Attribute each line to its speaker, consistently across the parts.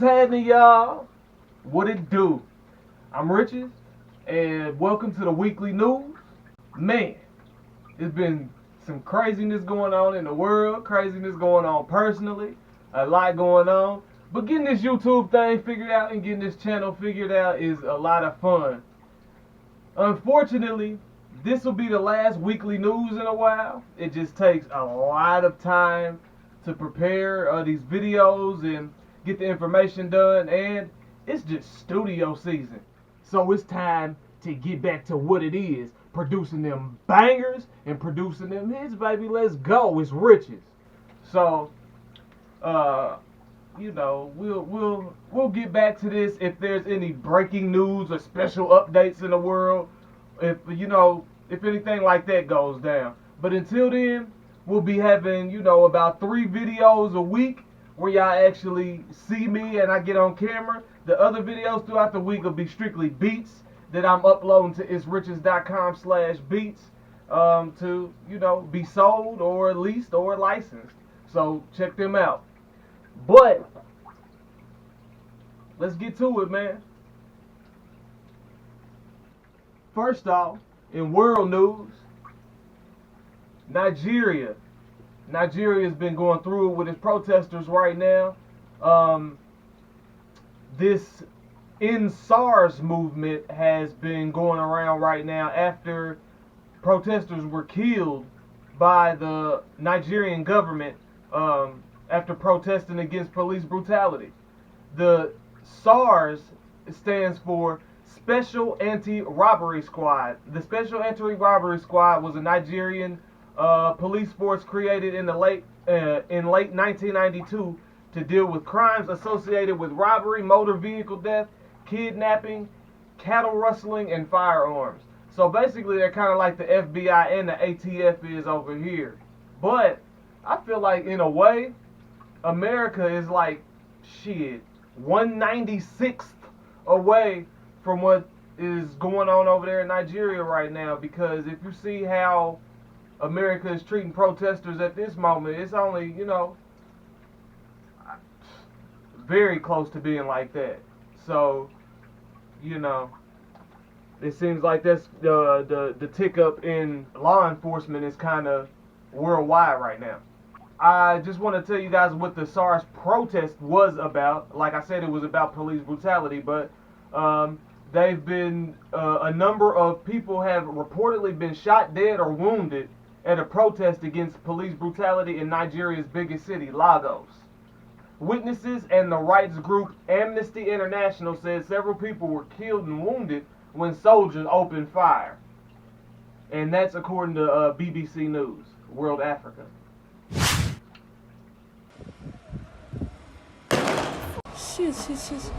Speaker 1: happening, y'all? What it do? I'm Riches, and welcome to the weekly news. Man, it's been some craziness going on in the world, craziness going on personally, a lot going on. But getting this YouTube thing figured out and getting this channel figured out is a lot of fun. Unfortunately, this will be the last weekly news in a while. It just takes a lot of time to prepare these videos and get the information done, and it's just studio season. So it's time to get back to what it is, producing them bangers and producing them hits, baby. Let's go. It's Riches. So, we'll get back to this if there's any breaking news or special updates in the world, if anything like that goes down. But until then, we'll be having, about 3 videos a week where y'all actually see me and I get on camera. The other videos throughout the week will be strictly beats that I'm uploading to itsriches.com/beats to, be sold or leased or licensed. So check them out. But let's get to it, man. First off, in world news, Nigeria has been going through it with its protesters right now. This S.A.R.S movement has been going around right now after protesters were killed by the Nigerian government after protesting against police brutality. The S.A.R.S stands for Special Anti-Robbery Squad. The Special Anti-Robbery Squad was a Nigerian police force created in late 1992 to deal with crimes associated with robbery, motor vehicle theft, kidnapping, cattle rustling, and firearms. So basically, they're kind of like the FBI and the ATF is over here. But I feel like, in a way, America is like, 196th away from what is going on over there in Nigeria right now. Because if you see how America is treating protesters at this moment, it's only, very close to being like that. So, it seems like that's the tick up in law enforcement is kind of worldwide right now. I just want to tell you guys what the S.A.R.S protest was about. Like I said, it was about police brutality, but they've been a number of people have reportedly been shot dead or wounded at a protest against police brutality in Nigeria's biggest city, Lagos. Witnesses and the rights group Amnesty International said several people were killed and wounded when soldiers opened fire. And that's according to BBC News, World Africa.
Speaker 2: Shit. Fuck.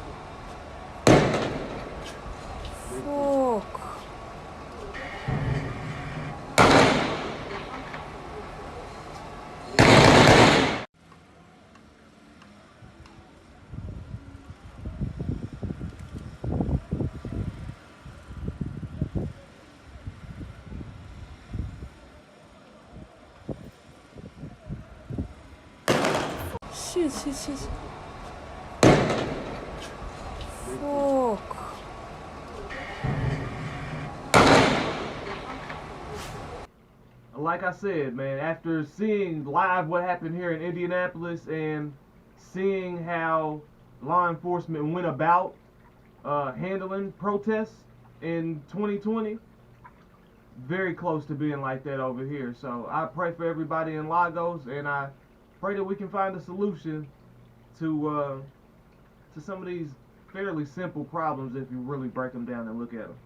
Speaker 2: Shit. Fuck.
Speaker 1: Like I said, man, after seeing live what happened here in Indianapolis and seeing how law enforcement went about handling protests in 2020, very close to being like that over here. So I pray for everybody in Lagos, and I pray that we can find a solution to some of these fairly simple problems if you really break them down and look at them.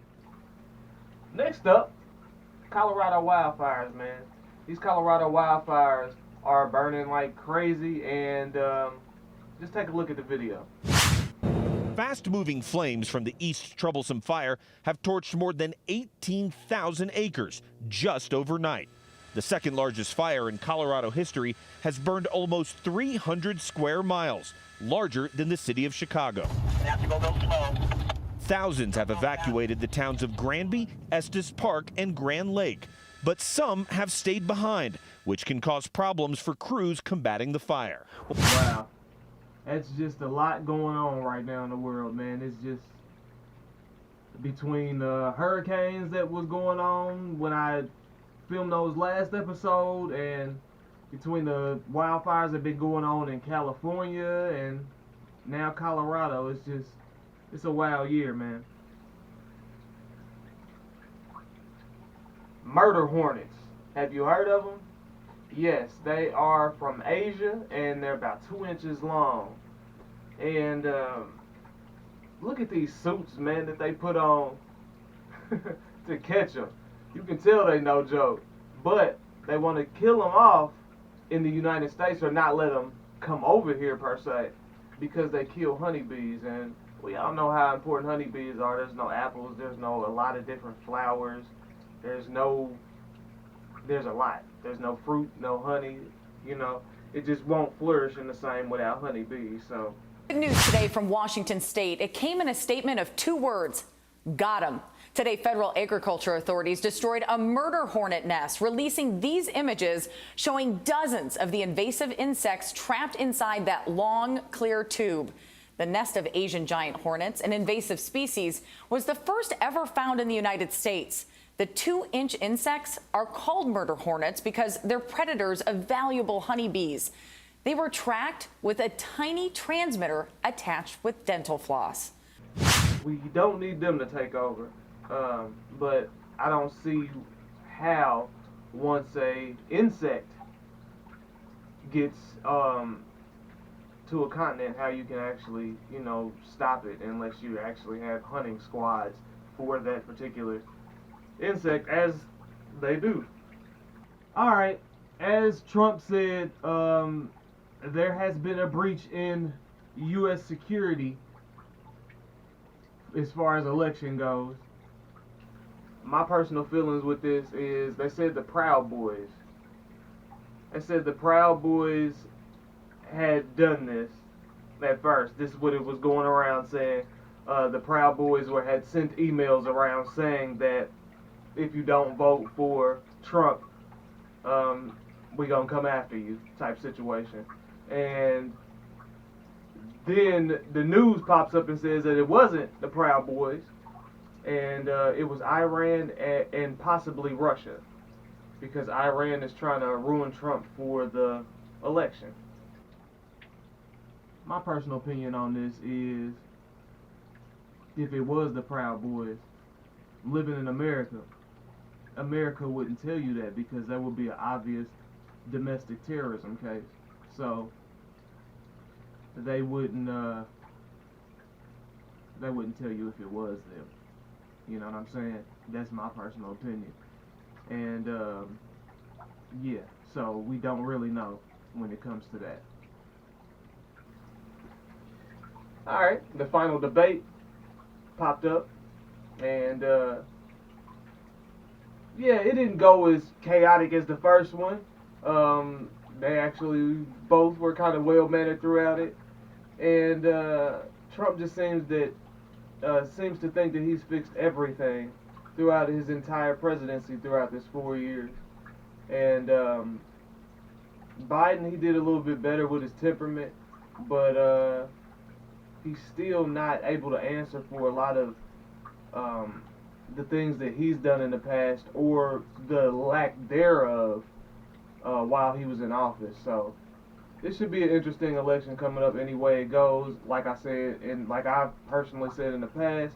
Speaker 1: Next up, Colorado wildfires, man. These Colorado wildfires are burning like crazy, and just take a look at the video.
Speaker 3: Fast-moving flames from the East's troublesome fire have torched more than 18,000 acres just overnight. The second largest fire in Colorado history has burned almost 300 square miles, larger than the city of Chicago.
Speaker 4: Have to go slow.
Speaker 3: Thousands have evacuated the towns of Granby, Estes Park, and Grand Lake, but some have stayed behind, which can cause problems for crews combating the fire.
Speaker 1: Wow. That's just a lot going on right now in the world, man. It's just between the hurricanes that was going on when I filmed those last episode, and between the wildfires that been going on in California and now Colorado. It's a wild year, man. Murder hornets. Have you heard of them? Yes, they are from Asia, and they're about 2 inches long. And look at these suits, man, that they put on to catch them. You can tell they no joke. But they want to kill them off in the United States, or not let them come over here per se, because they kill honeybees. And we all know how important honeybees are. There's no apples. There's no a lot of different flowers. There's a lot. There's no fruit, no honey. You know, it just won't flourish in the same without honeybees. So.
Speaker 4: Good news today from Washington State. It came in a statement of 2 words: got 'em. Today, federal agriculture authorities destroyed a murder hornet nest, releasing these images showing dozens of the invasive insects trapped inside that long, clear tube. The nest of Asian giant hornets, an invasive species, was the first ever found in the United States. The 2-inch insects are called murder hornets because they're predators of valuable honeybees. They were tracked with a tiny transmitter attached with dental floss.
Speaker 1: We don't need them to take over, but I don't see how, once a insect gets to a continent, how you can actually, stop it unless you actually have hunting squads for that particular insect, as they do. All right, as Trump said, there has been a breach in U.S. security as far as election goes. My personal feelings with this is, they said the Proud Boys. They said the Proud Boys had done this at first. This is what it was going around saying. The Proud Boys had sent emails around saying that if you don't vote for Trump, we gonna come after you, type situation. And then the news pops up and says that it wasn't the Proud Boys, and it was Iran and possibly Russia, because Iran is trying to ruin Trump for the election. My personal opinion on this is, if it was the Proud Boys living in America, America wouldn't tell you that, because that would be an obvious domestic terrorism case. So they wouldn't tell you if it was them. You know what I'm saying? That's my personal opinion. And yeah, so we don't really know when it comes to that. Alright, the final debate popped up, and yeah, it didn't go as chaotic as the first one. They actually both were kind of well-mannered throughout it, and Trump just seems to think that he's fixed everything throughout his entire presidency throughout this 4 years. And Biden, he did a little bit better with his temperament, but he's still not able to answer for a lot of the things that he's done in the past, or the lack thereof while he was in office. So this should be an interesting election coming up any way it goes. Like I said, and like I've personally said in the past,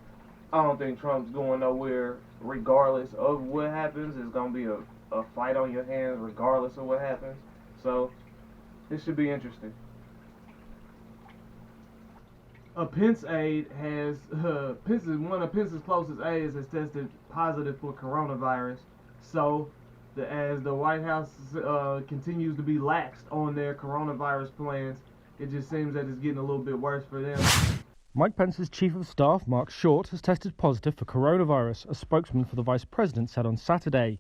Speaker 1: I don't think Trump's going nowhere regardless of what happens. It's going to be a fight on your hands regardless of what happens. So this should be interesting. A Pence aide has, one of Pence's closest aides has tested positive for coronavirus. So, as the White House continues to be laxed on their coronavirus plans, it just seems that it's getting a little bit worse for them.
Speaker 5: Mike Pence's chief of staff, Mark Short, has tested positive for coronavirus, a spokesman for the vice president said on Saturday.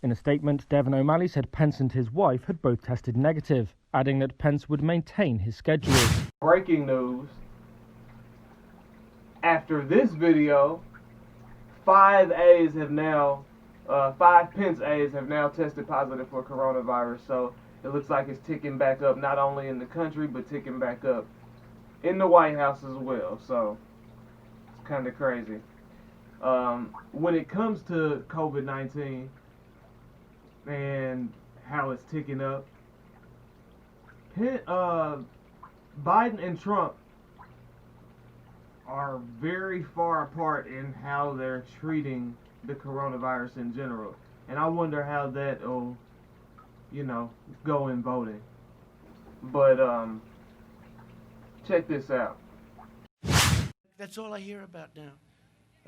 Speaker 5: In a statement, Devon O'Malley said Pence and his wife had both tested negative, adding that Pence would maintain his schedule.
Speaker 1: Breaking news. After this video, 5 Pence aides have now tested positive for coronavirus. So it looks like it's ticking back up, not only in the country, but ticking back up in the White House as well. So it's kind of crazy. When it comes to COVID-19 and how it's ticking up, Biden and Trump are very far apart in how they're treating the coronavirus in general. And I wonder how that'll, go in voting. But check this out.
Speaker 6: That's all I hear about now.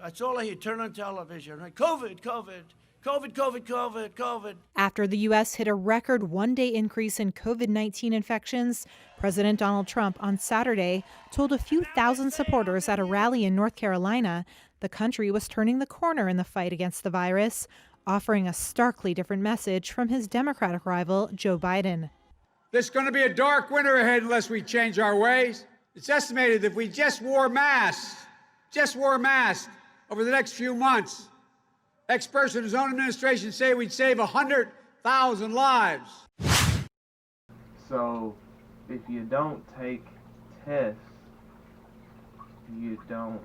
Speaker 6: That's all I hear. Turn on television. Right? COVID, COVID, COVID, COVID, COVID, COVID.
Speaker 7: After the U.S. hit a record one-day increase in COVID-19 infections, President Donald Trump on Saturday told a few thousand supporters at a rally in North Carolina the country was turning the corner in the fight against the virus, offering a starkly different message from his Democratic rival, Joe Biden.
Speaker 8: There's going to be a dark winter ahead unless we change our ways. It's estimated that if we just wore masks over the next few months, experts in his own administration say we'd save 100,000 lives.
Speaker 1: So, if you don't take tests, you don't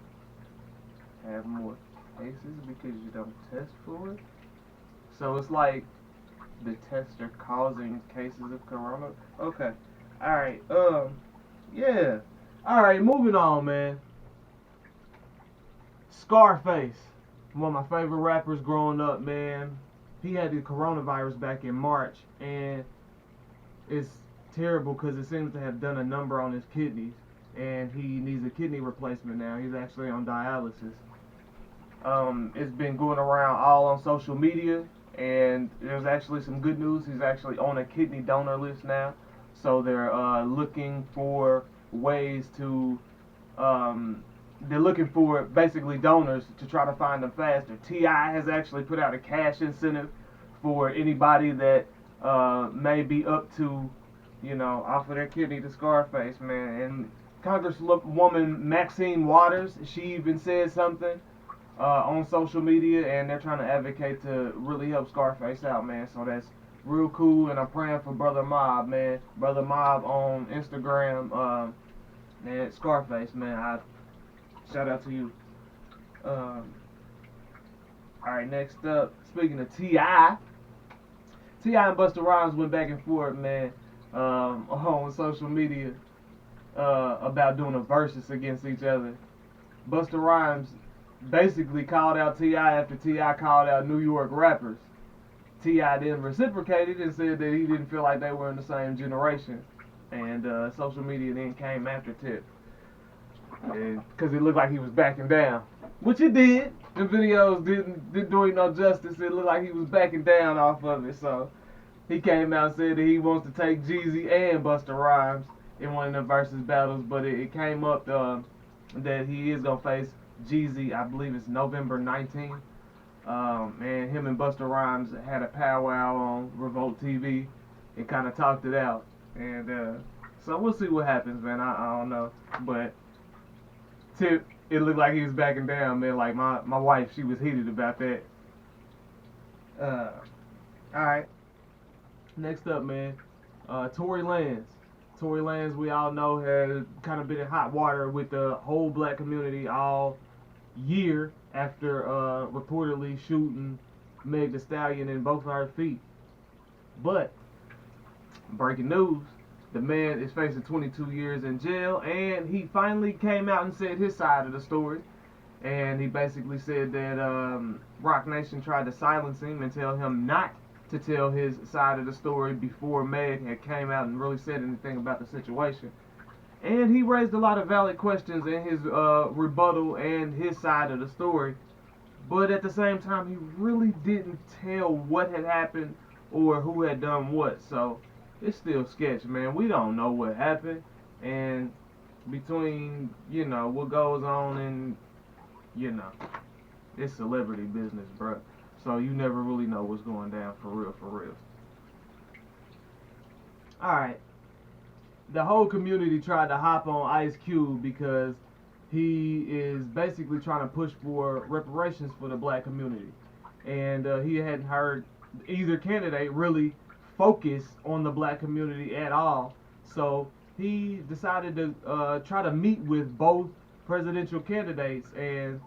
Speaker 1: have more cases because you don't test for it. So it's like the tests are causing cases of corona. Okay. Alright, yeah. Alright, moving on, man. Scarface, one of my favorite rappers growing up, man. He had the coronavirus back in March, and it's terrible because it seems to have done a number on his kidneys, and he needs a kidney replacement now. He's actually on dialysis. It's been going around all on social media, and there's actually some good news. He's actually on a kidney donor list now, so they're looking for ways to they're looking for basically donors to try to find them faster. T.I. has actually put out a cash incentive for anybody that may be up to, offer their kidney to Scarface, man. And Congresswoman Maxine Waters, she even said something on social media, and they're trying to advocate to really help Scarface out, man. So that's real cool, and I'm praying for Brother Mob, man. Brother Mob on Instagram, and Scarface, man. Shout out to you. Alright, next up, speaking of T.I. and Busta Rhymes went back and forth, man, on social media about doing a versus against each other. Busta Rhymes basically called out T.I. after T.I. called out New York rappers. T.I. then reciprocated and said that he didn't feel like they were in the same generation. And social media then came after Tip. Because it looked like he was backing down. Which it did. The videos didn't do him no justice. It looked like he was backing down off of it. So he came out and said that he wants to take Jeezy and Busta Rhymes in one of the versus battles. But it came up that he is going to face Jeezy, I believe it's November 19th. And him and Busta Rhymes had a powwow on Revolt TV and kind of talked it out. And so we'll see what happens, man. I don't know. But Tip, it looked like he was backing down, man. Like my wife, she was heated about that. Alright. Next up, man. Tory Lanez. Tory Lanez, we all know, has kind of been in hot water with the whole black community all year after reportedly shooting Meg Thee Stallion in both of her feet. But, breaking news, the man is facing 22 years in jail, and he finally came out and said his side of the story. And he basically said that Rock Nation tried to silence him and tell him not to tell his side of the story before Meg had came out and really said anything about the situation. And he raised a lot of valid questions in his rebuttal and his side of the story. But at the same time, he really didn't tell what had happened or who had done what. So it's still sketch, man. We don't know what happened. And between, what goes on and, it's celebrity business, bro. So you never really know what's going down for real, for real. Alright. The whole community tried to hop on Ice Cube because he is basically trying to push for reparations for the black community. And he hadn't heard either candidate really focus on the black community at all. So he decided to try to meet with both presidential candidates, and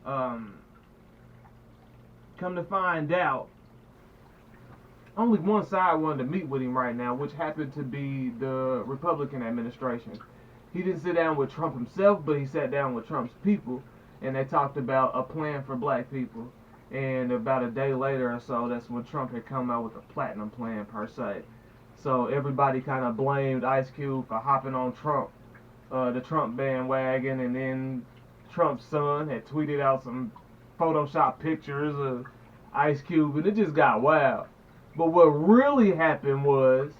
Speaker 1: come to find out, only one side wanted to meet with him right now, which happened to be the Republican administration. He didn't sit down with Trump himself, but he sat down with Trump's people, and they talked about a plan for black people. And about a day later or so, that's when Trump had come out with a platinum plan per se. So everybody kind of blamed Ice Cube for hopping on Trump, the Trump bandwagon, and then Trump's son had tweeted out some Photoshop pictures of Ice Cube, and it just got wild. But what really happened was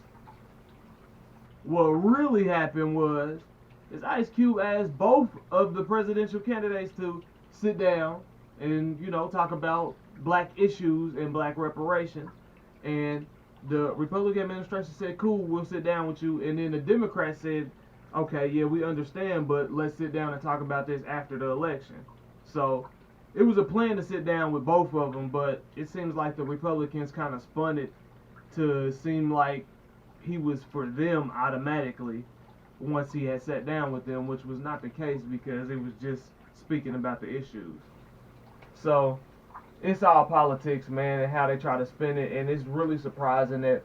Speaker 1: is Ice Cube asked both of the presidential candidates to sit down and, talk about black issues and black reparations. And the Republican administration said, cool, we'll sit down with you. And then the Democrats said, okay, yeah, we understand, but let's sit down and talk about this after the election. So it was a plan to sit down with both of them, but it seems like the Republicans kind of spun it to seem like he was for them automatically once he had sat down with them, which was not the case, because it was just speaking about the issues. So it's all politics, man, and how they try to spin it, and it's really surprising that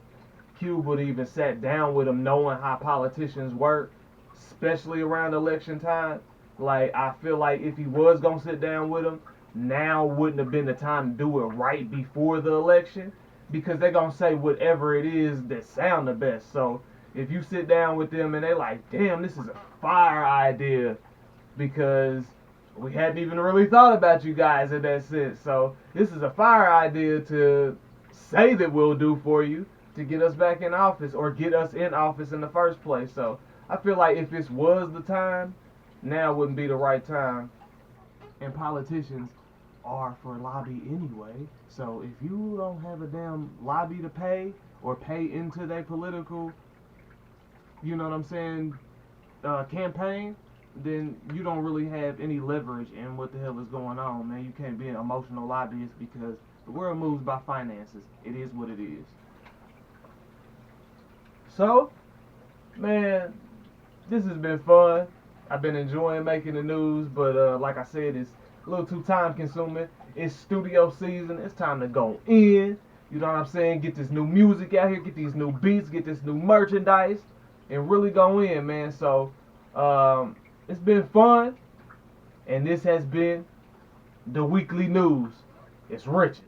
Speaker 1: Cube would even sat down with him knowing how politicians work, especially around election time. Like, I feel like if he was going to sit down with him, now wouldn't have been the time to do it right before the election, because they're going to say whatever it is that sound the best. So if you sit down with them and they like, damn, this is a fire idea, because we hadn't even really thought about you guys in that sense. So this is a fire idea to say that we'll do for you to get us back in office, or get us in office in the first place. So I feel like if this was the time, now wouldn't be the right time. And politicians are for lobby anyway. So if you don't have a damn lobby to pay, or pay into their political, campaign, then you don't really have any leverage in what the hell is going on, man. You can't be an emotional lobbyist, because the world moves by finances. It is what it is. So, man, this has been fun. I've been enjoying making the news, but like I said, it's a little too time consuming. It's studio season. It's time to go in. You know what I'm saying? Get this new music out here. Get these new beats. Get this new merchandise. And really go in, man. So, it's been fun. And this has been the weekly news. It's Richard.